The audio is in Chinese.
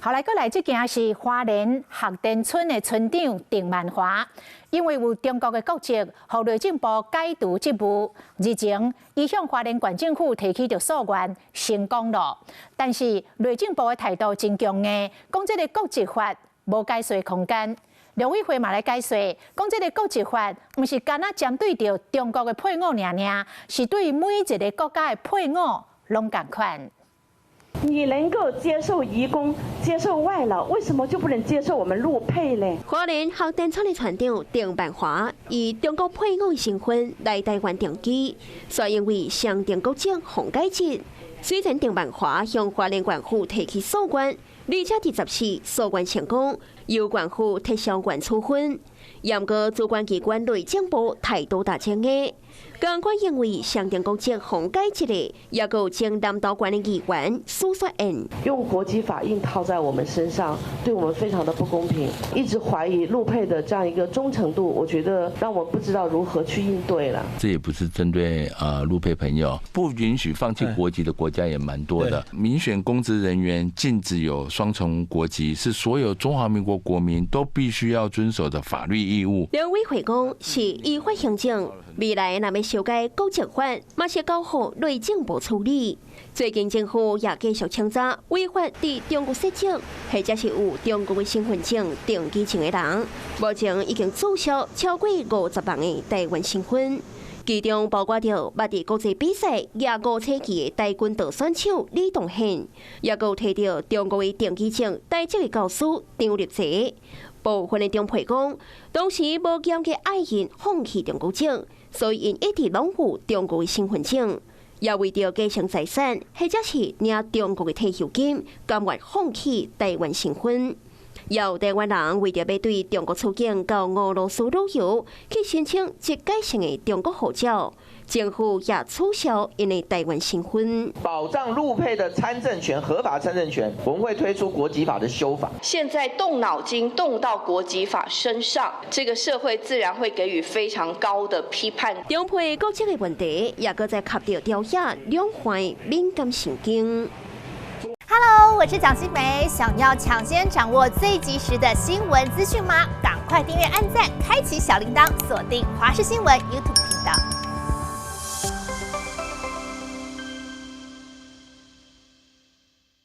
后来，再来这件是花莲学田村的村长郑万华，因为有中国的国籍，互内政部解除职务。日前，伊向花莲县政府提起着诉愿，成功了。但是内政部的态度真强硬，讲这个国籍法无解释空间。陆委会嘛来解释，讲这个国籍法毋是干那针对着中国的配偶尔，是对每一个国家的配偶拢同款。你能够接受移工、接受外劳，为什么就不能接受我们陆配呢？花莲学田村的村长郑万华以中国配偶的身份来台湾定居，所因为上定国籍洪改籍。虽然郑万华向花莲县府提起诉愿，而且第10次诉愿成功，由县府撤销原处分。然而主管机关内政部态度大强硬。监管认为上定国籍洪改籍的，也有前南岛县的议员苏雪恩，用国籍法硬套在我们身上，对我们非常的不公平。一直怀疑陆配的这样一个忠诚度，我觉得让我不知道如何去应对了。这也不是针对陆配朋友，不允许放弃国籍的国家也蛮多的。民选公职人员禁止有双重国籍，是所有中华民国国民都必须要遵守的法律义务。陆委会讲是依法行政，未来若要修改国籍法，嘛是交予内政部处理。最近政府也继续清查违法伫中国涉籍，或者是有中国的身份证、定居证的人，目前已经注销超过50万的台湾身份。其中包括着捌伫国际比赛亚5车旗的台军队选手李东宪，也有摕到中国的定居证台籍的教师张立泽。部分的中配讲，当时无严格爱人放弃中国证，所以因一直拢有中国的身份证，也为着继承财产，或者是领中国的退休金，甘愿放弃台湾身份。有台湾人为着要对中国出境到俄罗斯旅游，去申请一改性的中国护照，政府也取消因的台湾身份。保障陆配的参政权、合法参政权，我们会推出国籍法的修法。现在动脑筋动到国籍法身上，这个社会自然会给予非常高的批判。中配国籍的问题，也搁在卡到调查两岸敏感神经。Hello， 我是蒋欣梅。想要抢先掌握最及时的新闻资讯吗？赶快订阅、按赞、开启小铃铛，锁定华视新闻 YouTube 频道。